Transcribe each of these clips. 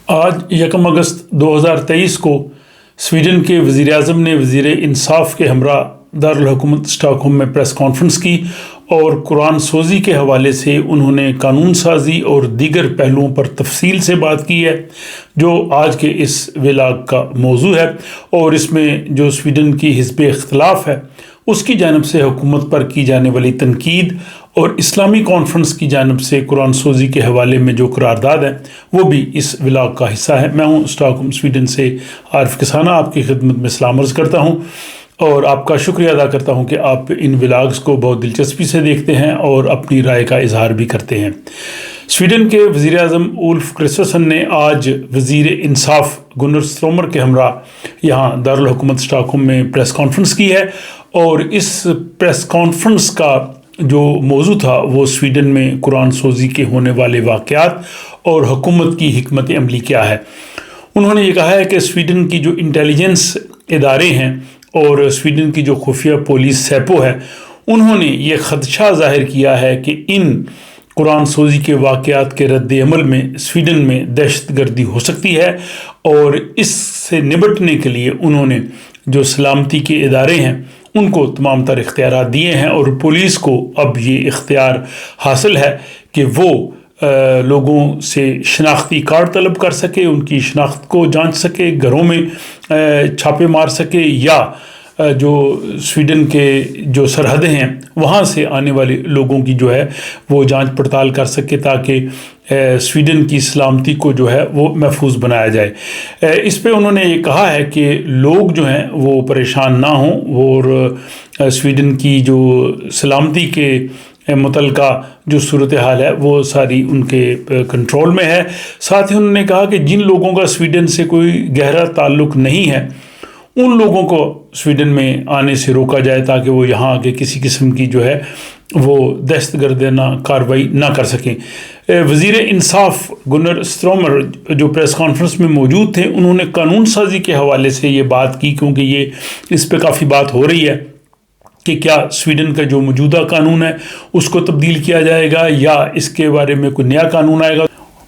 آج 1 اگست 2023 کو سویڈن کے وزیر اعظم نے وزیر انصاف کے ہمراہ دارالحکومت اسٹاک ہوم میں پریس کانفرنس کی اور قرآن سوزی کے حوالے سے انہوں نے قانون سازی اور دیگر پہلوؤں پر تفصیل سے بات کی ہے جو آج کے اس ولاگ کا موضوع ہے، اور اس میں جو سویڈن کی حزب اختلاف ہے اس کی جانب سے حکومت پر کی جانے والی تنقید اور اسلامی کانفرنس کی جانب سے قرآن سوزی کے حوالے میں جو قرارداد ہے وہ بھی اس ولاگ کا حصہ ہے۔ میں ہوں اسٹاک ہوم سویڈن سے عارف کسانہ، آپ کی خدمت میں سلام عرض کرتا ہوں اور آپ کا شکریہ ادا کرتا ہوں کہ آپ ان ولاگز کو بہت دلچسپی سے دیکھتے ہیں اور اپنی رائے کا اظہار بھی کرتے ہیں۔ سویڈن کے وزیر اعظم اولف کرسٹرسن نے آج وزیر انصاف گنر سٹرومر کے ہمراہ یہاں دارالحکومت اسٹاک ہوم میں پریس کانفرنس کی ہے، اور اس پریس کانفرنس کا جو موضوع تھا وہ سویڈن میں قرآن سوزی کے ہونے والے واقعات اور حکومت کی حکمت عملی کیا ہے۔ انہوں نے یہ کہا ہے کہ سویڈن کی جو انٹیلیجنس ادارے ہیں اور سویڈن کی جو خفیہ پولیس سیپو ہے، انہوں نے یہ خدشہ ظاہر کیا ہے کہ ان قرآن سوزی کے واقعات کے رد عمل میں سویڈن میں دہشت گردی ہو سکتی ہے، اور اس سے نمٹنے کے لیے انہوں نے جو سلامتی کے ادارے ہیں ان کو تمام تر اختیارات دیے ہیں، اور پولیس کو اب یہ اختیار حاصل ہے کہ وہ لوگوں سے شناختی کارڈ طلب کر سکے، ان کی شناخت کو جانچ سکے، گھروں میں چھاپے مار سکے، یا جو سویڈن کے جو سرحدیں ہیں وہاں سے آنے والے لوگوں کی جو ہے وہ جانچ پڑتال کر سکے تاکہ سویڈن کی سلامتی کو جو ہے وہ محفوظ بنایا جائے۔ اس پہ انہوں نے یہ کہا ہے کہ لوگ جو ہیں وہ پریشان نہ ہوں، اور سویڈن کی جو سلامتی کے متعلقہ جو صورتحال ہے وہ ساری ان کے کنٹرول میں ہے۔ ساتھ ہی انہوں نے کہا کہ جن لوگوں کا سویڈن سے کوئی گہرا تعلق نہیں ہے ان لوگوں کو سویڈن میں آنے سے روکا جائے تاکہ وہ یہاں آ کے کسی قسم کی جو ہے وہ دہشت گردانہ کارروائی نہ کر سکیں۔ وزیر انصاف گنر سٹرومر جو پریس کانفرنس میں موجود تھے، انہوں نے قانون سازی کے حوالے سے یہ بات کی، کیونکہ یہ اس پہ کافی بات ہو رہی ہے کہ کیا سویڈن کا جو موجودہ قانون ہے اس کو تبدیل کیا جائے گا یا اس کے بارے میں کوئی نیا قانون آئے گا۔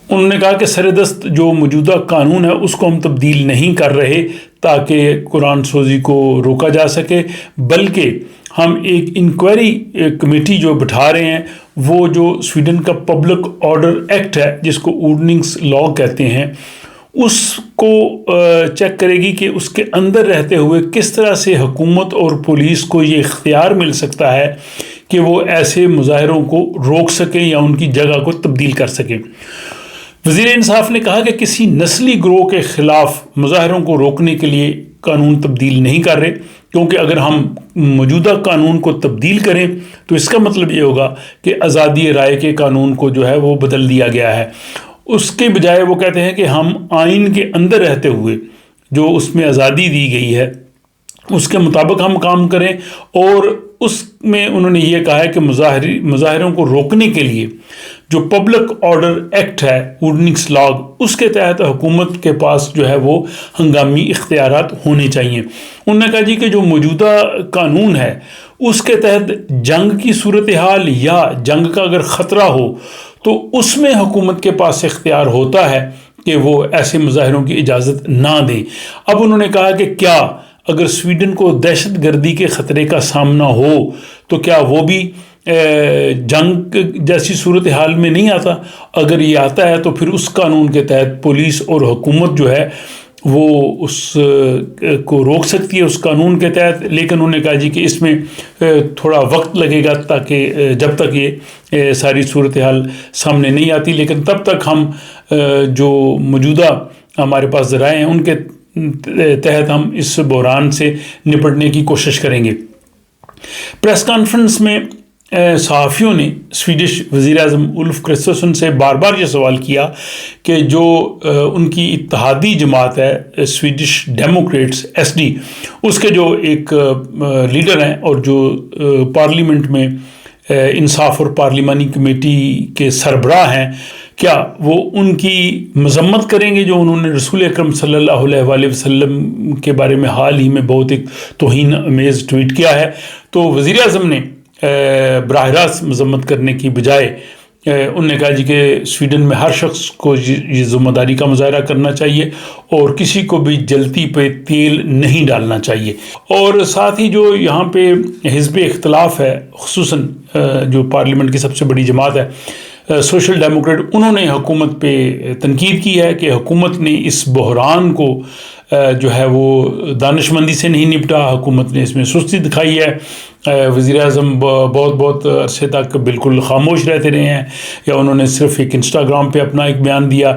انہوں نے کہا کہ سردست جو موجودہ قانون ہے اس کو ہم تبدیل نہیں کر رہے تاکہ قرآن سوزی کو روکا جا سکے، بلکہ ہم ایک انکوائری کمیٹی جو بٹھا رہے ہیں، وہ جو سویڈن کا پبلک آرڈر ایکٹ ہے جس کو اورڈننگس لا کہتے ہیں، اس کو چیک کرے گی کہ اس کے اندر رہتے ہوئے کس طرح سے حکومت اور پولیس کو یہ اختیار مل سکتا ہے کہ وہ ایسے مظاہروں کو روک سکیں یا ان کی جگہ کو تبدیل کر سکیں۔ وزیر انصاف نے کہا کہ کسی نسلی گروہ کے خلاف مظاہروں کو روکنے کے لیے قانون تبدیل نہیں کر رہے، کیونکہ اگر ہم موجودہ قانون کو تبدیل کریں تو اس کا مطلب یہ ہوگا کہ آزادی رائے کے قانون کو جو ہے وہ بدل دیا گیا ہے۔ اس کے بجائے وہ کہتے ہیں کہ ہم آئین کے اندر رہتے ہوئے جو اس میں آزادی دی گئی ہے اس کے مطابق ہم کام کریں، اور اس میں انہوں نے یہ کہا ہے کہ مظاہروں کو روکنے کے لیے جو پبلک آرڈر ایکٹ ہے اورڈننگس لا، اس کے تحت حکومت کے پاس جو ہے وہ ہنگامی اختیارات ہونے چاہیے۔ انہوں نے کہا جی کہ جو موجودہ قانون ہے اس کے تحت جنگ کی صورتحال یا جنگ کا اگر خطرہ ہو تو اس میں حکومت کے پاس اختیار ہوتا ہے کہ وہ ایسے مظاہروں کی اجازت نہ دیں۔ اب انہوں نے کہا کہ کیا اگر سویڈن کو دہشت گردی کے خطرے کا سامنا ہو تو کیا وہ بھی جنگ جیسی صورتحال میں نہیں آتا؟ اگر یہ آتا ہے تو پھر اس قانون کے تحت پولیس اور حکومت جو ہے وہ اس کو روک سکتی ہے اس قانون کے تحت، لیکن انہوں نے کہا جی کہ اس میں تھوڑا وقت لگے گا تاکہ جب تک یہ ساری صورتحال سامنے نہیں آتی، لیکن تب تک ہم جو موجودہ ہمارے پاس ذرائع ہیں ان کے تحت ہم اس بحران سے نپٹنے کی کوشش کریں گے۔ پریس کانفرنس میں صحافیوں نے سویڈش وزیر اعظم اولف کرسٹرسن سے بار بار یہ سوال کیا کہ جو ان کی اتحادی جماعت ہے سویڈش ڈیموکریٹس SD، اس کے جو ایک لیڈر ہیں اور جو پارلیمنٹ میں انصاف اور پارلیمانی کمیٹی کے سربراہ ہیں، کیا وہ ان کی مذمت کریں گے جو انہوں نے رسول اکرم صلی اللہ علیہ وآلہ وسلم کے بارے میں حال ہی میں بہت ایک توہین امیز ٹویٹ کیا ہے؟ تو وزیر اعظم نے براہ راست مذمت کرنے کی بجائے انہوں نے کہا جی کہ سویڈن میں ہر شخص کو یہ ذمہ داری کا مظاہرہ کرنا چاہیے اور کسی کو بھی جلتی پہ تیل نہیں ڈالنا چاہیے. اور ساتھ ہی جو یہاں پہ حزب اختلاف ہے، خصوصاً جو پارلیمنٹ کی سب سے بڑی جماعت ہے سوشل ڈیموکریٹ، انہوں نے حکومت پہ تنقید کی ہے کہ حکومت نے اس بحران کو جو ہے وہ دانش مندی سے نہیں نپٹا، حکومت نے اس میں سستی دکھائی ہے. وزیر اعظم بہت عرصے تک بالکل خاموش رہتے رہے ہیں، یا انہوں نے صرف ایک انسٹاگرام پہ اپنا ایک بیان دیا.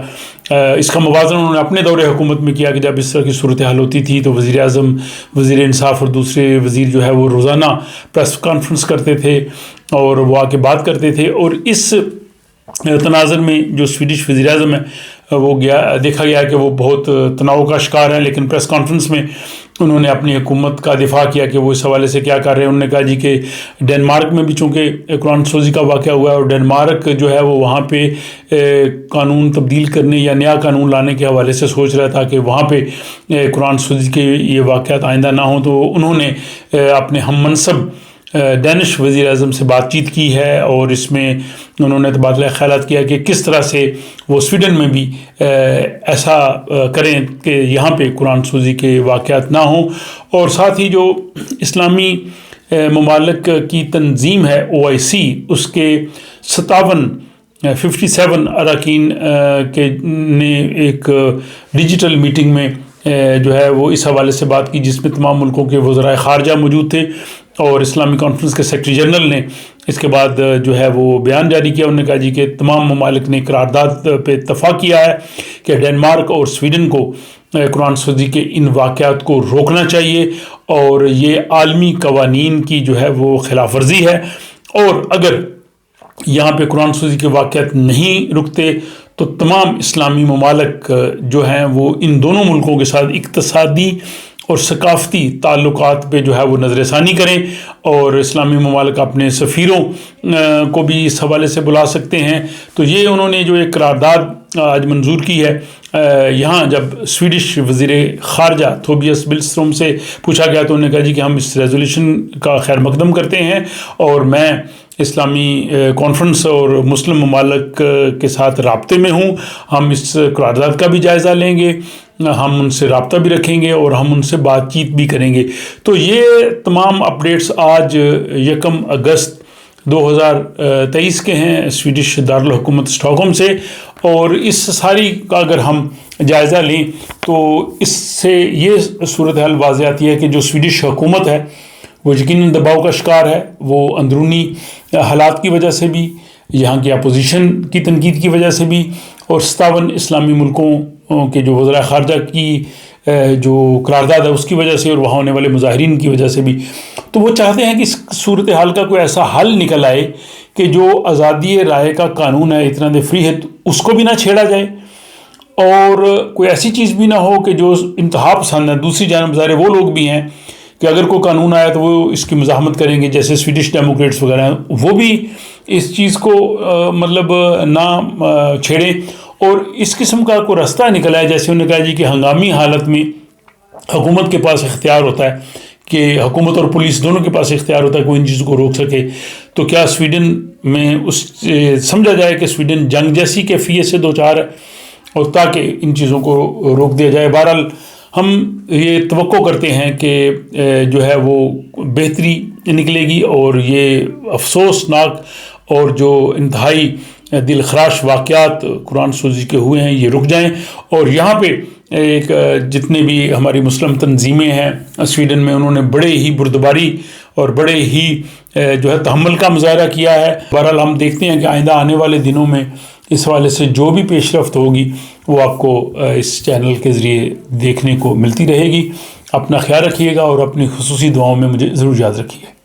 اس کا موازنہ انہوں نے اپنے دور حکومت میں کیا کہ جب اس طرح کی صورتحال ہوتی تھی تو وزیر اعظم، وزیر انصاف اور دوسرے وزیر جو ہے وہ روزانہ پریس کانفرنس کرتے تھے اور وہ آ کے بات کرتے تھے. اور اس تناظر میں جو سویڈش وزیر اعظم ہے وہ دیکھا گیا کہ وہ بہت تناؤ کا شکار ہے، لیکن پریس کانفرنس میں انہوں نے اپنی حکومت کا دفاع کیا کہ وہ اس حوالے سے کیا کر رہے ہیں. انہوں نے کہا جی کہ ڈنمارک میں بھی چونکہ قرآن سوزی کا واقعہ ہوا ہے اور ڈنمارک جو ہے وہ وہاں پہ قانون تبدیل کرنے یا نیا قانون لانے کے حوالے سے سوچ رہا تھا کہ وہاں پہ قرآن سوزی کے یہ واقعات آئندہ نہ ہوں. تو انہوں نے اپنے ہم منصب ڈینش وزیر اعظم سے بات چیت کی ہے اور اس میں انہوں نے تبادلہ خیالات کیا کہ کس طرح سے وہ سویڈن میں بھی ایسا کریں کہ یہاں پہ قرآن سوزی کے واقعات نہ ہوں. اور ساتھ ہی جو اسلامی ممالک کی تنظیم ہے OIC، اس کے 57 اراکین کے نے ایک ڈیجیٹل میٹنگ میں جو ہے وہ اس حوالے سے بات کی، جس میں تمام ملکوں کے وزرائے خارجہ موجود تھے. اور اسلامی کانفرنس کے سیکرٹری جنرل نے اس کے بعد جو ہے وہ بیان جاری کیا. انہوں نے کہا جی کہ تمام ممالک نے قرارداد پہ اتفاق کیا ہے کہ ڈنمارک اور سویڈن کو قرآن سوزی کے ان واقعات کو روکنا چاہیے اور یہ عالمی قوانین کی جو ہے وہ خلاف ورزی ہے. اور اگر یہاں پہ قرآن سوزی کے واقعات نہیں رکتے تو تمام اسلامی ممالک جو ہیں وہ ان دونوں ملکوں کے ساتھ اقتصادی اور ثقافتی تعلقات پہ جو ہے وہ نظر ثانی کریں، اور اسلامی ممالک اپنے سفیروں کو بھی اس حوالے سے بلا سکتے ہیں. تو یہ انہوں نے جو ایک قرارداد آج منظور کی ہے. یہاں جب سویڈش وزیر خارجہ تھوبیس بلسٹروم سے پوچھا گیا تو انہوں نے کہا جی کہ ہم اس ریزولوشن کا خیر مقدم کرتے ہیں اور میں اسلامی کانفرنس اور مسلم ممالک کے ساتھ رابطے میں ہوں. ہم اس قرارداد کا بھی جائزہ لیں گے، ہم ان سے رابطہ بھی رکھیں گے اور ہم ان سے بات چیت بھی کریں گے. تو یہ تمام اپڈیٹس آج 1 اگست 2023 کے ہیں سویڈش دارالحکومت اسٹاک ہوم سے. اور اس ساری کا اگر ہم جائزہ لیں تو اس سے یہ صورتحال واضح آتی ہے کہ جو سویڈش حکومت ہے وہ یقیناً دباؤ کا شکار ہے. وہ اندرونی حالات کی وجہ سے بھی، یہاں کی اپوزیشن کی تنقید کی وجہ سے بھی، اور 57 اسلامی ملکوں کے جو وزراء خارجہ کی جو قرارداد ہے اس کی وجہ سے، اور وہاں ہونے والے مظاہرین کی وجہ سے بھی. تو وہ چاہتے ہیں کہ اس صورتحال کا کوئی ایسا حل نکل آئے کہ جو آزادی رائے کا قانون ہے، اتنا دے فری ہے، اس کو بھی نہ چھیڑا جائے اور کوئی ایسی چیز بھی نہ ہو کہ جو انتہا پسند ہے. دوسری جانب ظاہر وہ لوگ بھی ہیں کہ اگر کوئی قانون آیا تو وہ اس کی مزاحمت کریں گے، جیسے سویڈش ڈیموکریٹس وغیرہ ہیں، وہ بھی اس چیز کو مطلب نہ چھیڑیں اور اس قسم کا کوئی راستہ نکل آئے. جیسے انہوں نے کہا جی کہ ہنگامی حالت میں حکومت کے پاس اختیار ہوتا ہے کہ حکومت اور پولیس دونوں کے پاس اختیار ہوتا ہے کوئی ان چیزوں کو روک سکے. تو کیا سویڈن میں اس سمجھا جائے کہ سویڈن جنگ جیسی کیفیت سے دوچار ہے اور تاکہ ان چیزوں کو روک دیا جائے. بہرحال ہم یہ توقع کرتے ہیں کہ جو ہے وہ بہتری نکلے گی اور یہ افسوسناک اور جو انتہائی دل خراش واقعات قرآن سوزی کے ہوئے ہیں یہ رک جائیں. اور یہاں پہ ایک جتنے بھی ہماری مسلم تنظیمیں ہیں سویڈن میں، انہوں نے بڑے ہی بردباری اور بڑے ہی جو ہے تحمل کا مظاہرہ کیا ہے. بہرحال ہم دیکھتے ہیں کہ آئندہ آنے والے دنوں میں اس حوالے سے جو بھی پیش رفت ہوگی وہ آپ کو اس چینل کے ذریعے دیکھنے کو ملتی رہے گی. اپنا خیال رکھیے گا اور اپنی خصوصی دعاؤں میں مجھے ضرور یاد رکھیے.